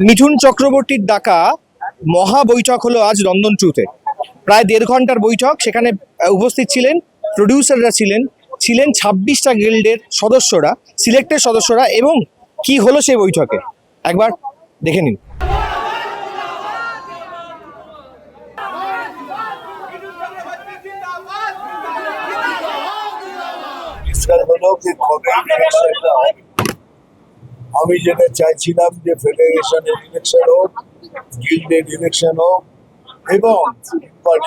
মিঠুন চক্রবর্তীর ডাকা মহা বৈঠক হলো আজ লন্ডন ট্রুথে। প্রায় 1.5 ঘন্টার বৈঠক। সেখানে উপস্থিত ছিলেন প্রডিউসাররা, ছিলেন 26টা গিল্ডের সদস্যরা, সিলেক্টেড সদস্যরা। এবং কি হলো সেই বৈঠকে একবার দেখে নিন। আমি যেটা চাইছিলাম যে ফেডারেশনের ইলেকশন হোক, গিল্ডের ইলেকশন হোক এবং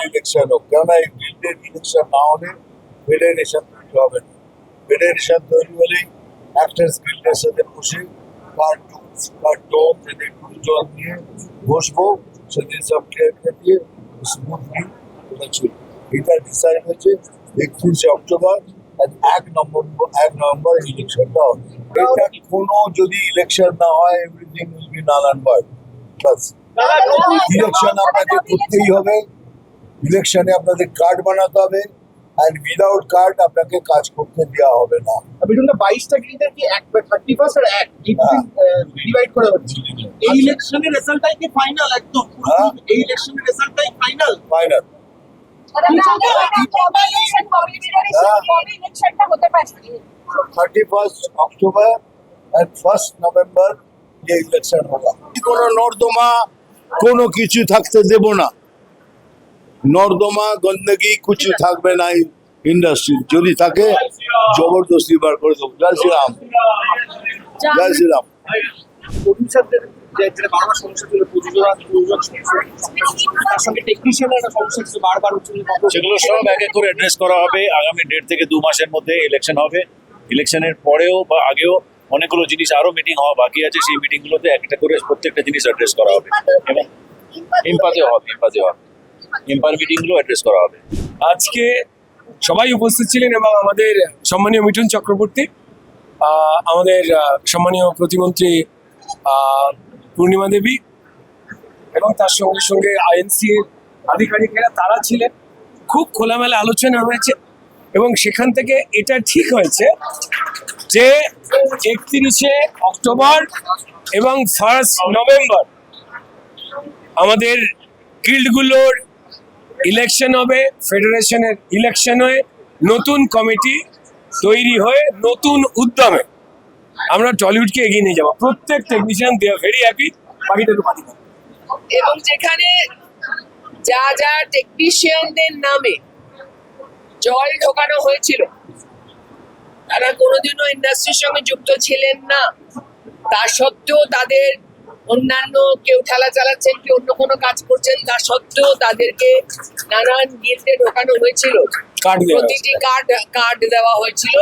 ইলেকশন হোক, কেননা এই গিল্ডের ইলেকশন না হলে ফেডারেশন তৈরি হবে না। ফেডারেশন তৈরি হলেই অ্যাক্টার্স গিল্ডের সাথে বসে জল নিয়ে বসবো, সেদিন সব ক্লিয়ারকে দিয়ে স্মুথলি এটা চলবে। এটা ডিসাইড হয়েছে 31শে অক্টোবর 1 নভেম্বর ইলেকশনটা হবে। এটা কোনো যদি ইলেকশন না হয়, everything will be null and void. Bus election আপনাকে করতেই হবে, ইলেকশনে আপনাদের কার্ড বানাতে হবে, এন্ড উইদাউট কার্ড আপনাকে কাজ করতে দেওয়া হবে না। মিঠুনটা 22টা গিল্ডের কি 31st আর 1 ডিভাইড করা হচ্ছে। এই ইলেকশনের রেজাল্টটাই কি ফাইনাল? একদম এই ইলেকশনের রেজাল্টটাই final. Final 31st October and 1st November ये ইলেকশন होगा। কোনো নর্দমা কোনো কিছু থাকতে দেব না, নর্দমা গন্দগি কিছু থাকবে না ইন্ডাস্ট্রি। যদি থাকে জবরদস্তি বার করে দেবো। জয় শ্রীরাম, জয় শ্রীরাম। প্রডিউসারদের যে বারবার সমস্যা ছিল, তার সঙ্গে টেকনিশিয়ানের একটা সমস্যা ছিল, বারবার হচ্ছে। সেগুলো সব এক এক করে অ্যাড্রেস করা হবে। আগামী 1.5 থেকে 2 মাসের মধ্যে ইলেকশন হবে। ইলেকশনের পরেও বা আগেও অনেকগুলো জিনিস আরো মিটিং হওয়া বাকি আছে। সেই মিটিংগুলোতে একটা করে প্রত্যেকটা জিনিস অ্যাড্রেস করা হবে এবং ইম্পার মিটিংগুলো অ্যাড্রেস করা হবে। আজকে সবাই উপস্থিত ছিলেন এবং আমাদের সম্মানীয় মিঠুন চক্রবর্তী, আমাদের সম্মানীয় প্রতিমন্ত্রী পূর্ণিমা দেবী এবং তার সঙ্গে সঙ্গে আইএনসি এর আধিকারিকেরা, তারা ছিলেন। খুব খোলামেলা আলোচনা হয়েছে এবং সেখান থেকে এটা ঠিক হয়েছে যে 31শে অক্টোবর এবং 1st নভেম্বর আমাদের গিল্ডগুলোর ইলেকশন হবে, ফেডারেশনের ইলেকশন হয়ে নতুন কমিটি তৈরি হয়ে নতুন উদ্যমে আমরা টলিউডকে এগিয়ে নিয়ে যাবো। প্রত্যেক technician they are very happy. বাকিটা তো বাকি। এবং যেখানে যা যা টেকনিশিয়ানদের নামে জল ঢোকানো হয়েছিল, তারা কোনোদিনও ইন্ডাস্ট্রির সঙ্গে যুক্ত ছিলেন না, তা সত্ত্বেও তাদের অন্যান্য কেউ ঠেলা চালাচ্ছেন, কেউ অন্য কোনো কাজ করছেন, তা সত্ত্বেও তাদেরকে নানান গিল্ডে ঢোকানো হয়েছিল। প্রতিটি কার্ড দেওয়া হয়েছিল।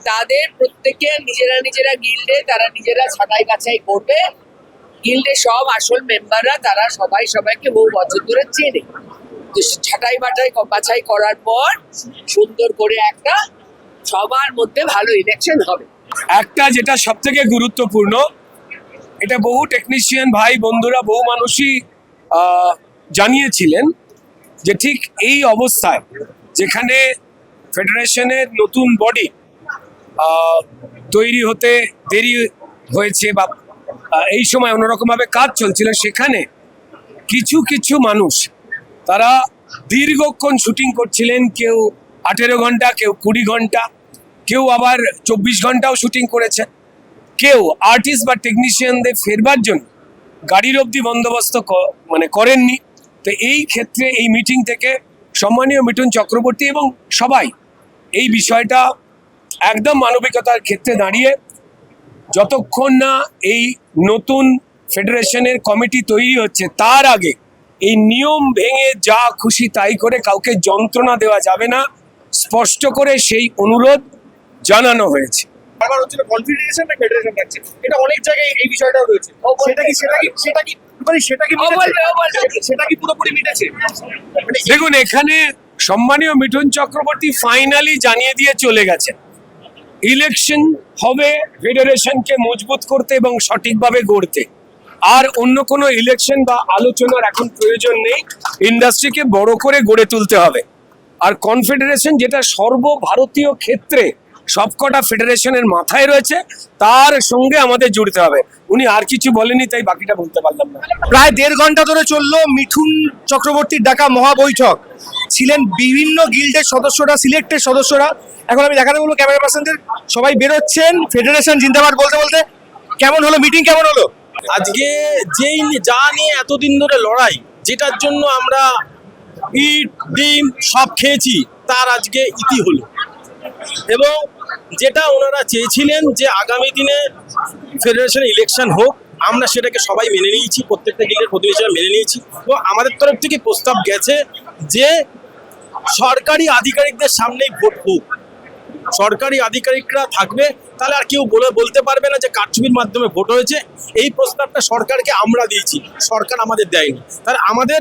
তাদের প্রত্যেকে নিজেরা গিল্ডে তারা নিজেরা ছাঁটাই বাছাই করবে। গিল্ডে সব আসল মেম্বাররা তারা সবাই সবাইকে বহু বছর ধরে চেনে। তো ছাঁটাই বাছাই করার পর সুন্দর করে একটা সবার মধ্যে ভালো ইলেকশন হবে। একটা যেটা সব থেকে গুরুত্বপূর্ণ, এটা বহু টেকনিশিয়ান ভাই বন্ধুরা, বহু মানুষই জানিয়েছিলেন যে ঠিক এই অবস্থায় যেখানে ফেডারেশনের নতুন বডি তৈরি হতে দেরি হয়েছে বা এই সময় অন্যরকমভাবে কাজ চলছিল, সেখানে কিছু কিছু মানুষ তারা দীর্ঘক্ষণ শুটিং করছিলেন। কেউ 18 ঘন্টা, কেউ 20 ঘন্টা, কেউ আবার 24 ঘন্টাও শুটিং করেছে। কেউ আর্টিস্ট বা টেকনিশিয়ানদের ফেরবার জন্য গাড়ির অবধি বন্দোবস্ত করেননি। তো এই ক্ষেত্রে এই মিটিং থেকে সম্মানীয় মিঠুন চক্রবর্তী এবং সবাই এই বিষয়টা একদম মানবিকতার ক্ষেত্রে দাঁড়িয়ে, যতক্ষণ না এই নতুন ফেডারেশনের কমিটি তৈরি হচ্ছে তার আগে এই নিয়ম ভেঙে যা খুশি তাই করে কাউকে যন্ত্রণা দেওয়া যাবে না, স্পষ্ট করে সেই অনুরোধ জানানো হয়েছে। বারবার হচ্ছিল কনফেডারেশন না ফেডারেশন থাকছে, এটা অনেক জায়গায় এই বিষয়টাও রয়েছে। সেটা কি পুরোপুরি মিটেছে? দেখুন, এখানে সম্মানীয় মিঠুন চক্রবর্তী ফাইনালি জানিয়ে দিয়ে চলে গেছেন, ইলেকশন হবে ফেডারেশনকে মজবুত করতে এবং সঠিকভাবে গড়তে। আর অন্য কোনো ইলেকশন বা আলোচনার এখন প্রয়োজন নেই। ইন্ডাস্ট্রিকে বড় করে গড়ে তুলতে হবে। আর কনফেডারেশন যেটা সর্বভারতীয় ক্ষেত্রে সবকটা ফেডারেশনের মাথায় রয়েছে, তার সঙ্গে আমাদের জুড়তে হবে। উনি আর কিছু বলেনি, তাই বাকিটা বলতে পারলাম না। প্রায় 1.5 ঘন্টা ধরে চললো মিঠুন চক্রবর্তীর ডাকা মহাবৈঠক। ছিলেন বিভিন্ন গিল্ডের সদস্যরা, সিলেক্টেড সদস্যরা। এখন আমি দেখাতে বলবো ক্যামেরা পার্সনদের, সবাই বেরোচ্ছেন ফেডারেশন জিন্দাবাদ বলতে বলতে। কেমন হলো মিটিং, কেমন হলো? আজকে যা নিয়ে এতদিন ধরে লড়াই, যেটার জন্য আমরা ইট ডিম সব খেয়েছি, তার আজকে ইতি হলো। এবং যেটা ওনারা চেয়েছিলেন যে আগামী দিনে ফেডারেশন ইলেকশন হোক, আমরা সেটাকে সবাই মেনে নিয়েছি, প্রত্যেকটা গিল্ডের প্রতিনিধিরা মেনে নিয়েছি। এবং আমাদের তরফ থেকে প্রস্তাব গেছে যে সরকারি আধিকারিকদের সামনেই ভোট হোক, সরকারি আধিকারিকরা থাকবে, তাহলে আর কেউ বলতে পারবে না যে কারচুপির মাধ্যমে ভোট হয়েছে। এই প্রস্তাবটা সরকারকে আমরা দিয়েছি, সরকার আমাদের দেয়নি। তাহলে আমাদের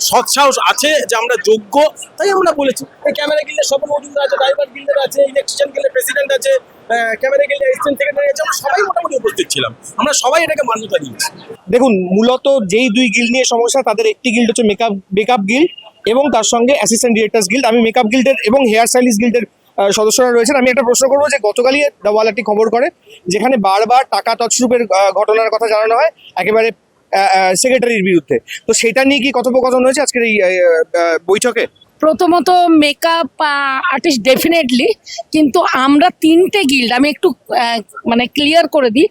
সৎসাহস আছে যে আমরা যোগ্য, তাই আমরা বলেছি। ক্যামেরা গিল্ডের সব মজুমদার আছে, ড্রাইভার গিল্ডের আছে, ইলেকট্রিশিয়ান গিল্ডের প্রেসিডেন্ট আছে, ক্যামেরা গিল্ডের অ্যাসিস্ট্যান্ট সেক্রেটারি আছে, আমরা সবাই মোটামুটি উপস্থিত ছিলাম। আমরা সবাই এটাকে মান্যতা দিয়েছি। দেখুন, মূলত যেই 2 গিল্ড নিয়ে সমস্যা, তাদের একটি গিল্ড হচ্ছে মেকআপ গিল্ড এবং তার সঙ্গে অ্যাসিস্ট্যান্ট ডিরেক্টরস গিল্ড। আমি মেকআপ গিল্ডের এবং হেয়ার স্টাইলিস্ট গিল্ডের সদস্যরা রয়েছেন। আমি একটা প্রশ্ন করবো যে গতকালই দ্য ওয়াল একটি খবর করে যেখানে বারবার টাকা তছরূপের ঘটনার কথা জানানো হয় একেবারে সেক্রেটারির বিরুদ্ধে। তো সেটা নিয়ে কি কথোপকথন হয়েছে আজকের এই বৈঠকে? প্রথমত মেকআপ আর্টিস্ট ডেফিনেটলি, কিন্তু আমরা 3টে গিল্ড, আমি একটু মানে ক্লিয়ার করে দিই,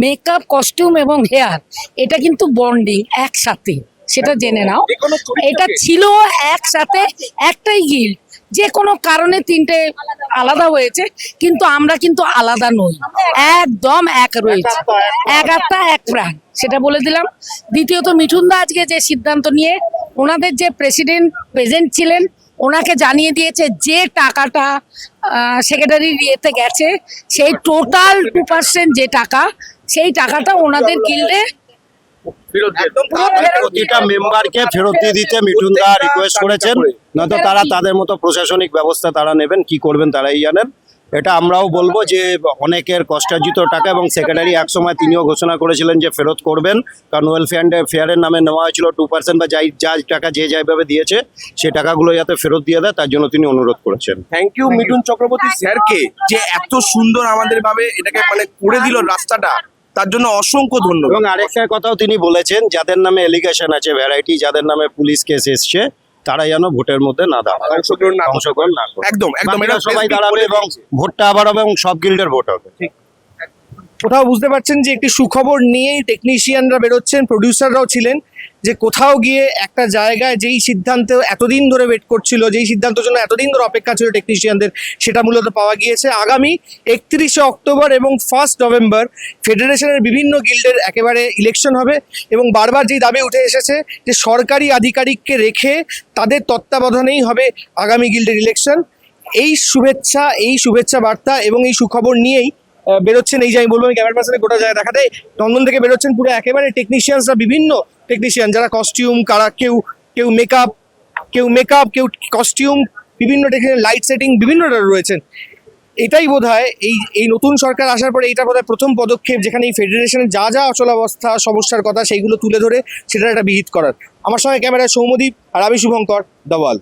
মেকআপ, কস্টিউম এবং হেয়ার, এটা কিন্তু বন্ডিং একসাথে, সেটা জেনে নাও। এটা ছিল একসাথে একটাই গিল্ড, যে কোনো কারণে 3টে আলাদা হয়েছে, কিন্তু আমরা কিন্তু আলাদা নই, একদম এক রয়েছে, এক আত্মা এক প্রাণ, সেটা বলে দিলাম। দ্বিতীয়ত মিঠুনদা আজকে যে সিদ্ধান্ত নিয়ে ওনাদের যে প্রেসিডেন্ট প্রেজেন্ট ছিলেন, ওনাকে জানিয়ে দিয়েছে যে টাকাটা সেক্রেটারির ইয়েতে গেছে, সেই টোটাল 2% যে টাকা, সেই টাকাটা ওনাদের গিল্ডে প্রতিটা মেম্বারকে ফেরত দিয়ে দিতে মিঠুন দা রিকোয়েস্ট করেছেন, নয়তো তারা তাদের মতো প্রশাসনিক ব্যবস্থা তারা নেবেন, কি করবেন তারাই জানেন। এটা আমরাও বলবো যে অনেকের কষ্টার্জিত টাকা, এবং সেক্রেটারি একসময় তিনিও ঘোষণা করেছিলেন যে ফেরত করবেন, কারণ ওয়েলফেয়ারের নামে নেওয়া হয়েছিল 2% বা যা টাকা যে যেভাবে দিয়েছে সেই টাকাগুলো যাতে ফেরত দিয়ে দেয়, তার জন্য তিনি অনুরোধ করেছেন। থ্যাংক ইউ মিঠুন চক্রবর্তী স্যারকে, যে এত সুন্দর আমাদের ভাবে এটাকে মানে করে দিল রাস্তাটা, তার জন্য অসংখ্য ধন্যবাদ। এবং আরেকটা কথাও তিনি বলেছেন, যাদের নামে এলিগেশন আছে ভ্যারাইটি, যাদের নামে পুলিশ কেস এসছে, তারা যেন ভোটের মধ্যে না দাঁড়ায়, অংশগ্রহণ না করে। একদম এটা সবাই দাঁড়াবে এবং ভোটটা আবার হবে এবং সব গিল্ডের ভোট হবে। কোথাও বুঝতে পারছেন যে একটি সুখবর নিয়েই টেকনিশিয়ানরা বেরোচ্ছেন, প্রডিউসাররাও ছিলেন, যে কোথাও গিয়ে একটা জায়গায় যেই সিদ্ধান্ত এতদিন ধরে ওয়েট করছিল, যেই সিদ্ধান্তের জন্য এতদিন ধরে অপেক্ষা ছিল টেকনিশিয়ানদের, সেটা মূলত পাওয়া গিয়েছে। আগামী 31শে অক্টোবর এবং 1 নভেম্বর ফেডারেশনের বিভিন্ন গিল্ডের একেবারে ইলেকশন হবে, এবং বারবার যেই দাবি উঠে এসেছে যে সরকারি আধিকারিককে রেখে তাদের তত্ত্বাবধানেই হবে আগামী গিল্ডের ইলেকশন। এই শুভেচ্ছা বার্তা এবং এই সুখবর নিয়েই বেরোচ্ছেন, এই যে আমি বলবো, আমি ক্যামেরা পার্সনে গোটা জায়গা দেখাতে, নন্দন থেকে বেরোচ্ছেন পুরো একেবারে টেকনিশিয়ানসরা, বিভিন্ন টেকনিশিয়ান যারা কস্টিউম, কেউ মেকআপ, কেউ কস্টিউম, বিভিন্ন টেকনিশিয়ান, লাইট সেটিং, বিভিন্ন রয়েছেন। এটাই বোধহয় এই নতুন সরকার আসার পরে এটা বোধহয় প্রথম পদক্ষেপ, যেখানে এই ফেডারেশনের যা অচলাবস্থা, সমস্যার কথা সেইগুলো তুলে ধরে সেটা একটা বিহিত করার। আমার সঙ্গে ক্যামেরায় সৌম্যদীপ আর আমি শুভঙ্কর, দ্য ওয়াল।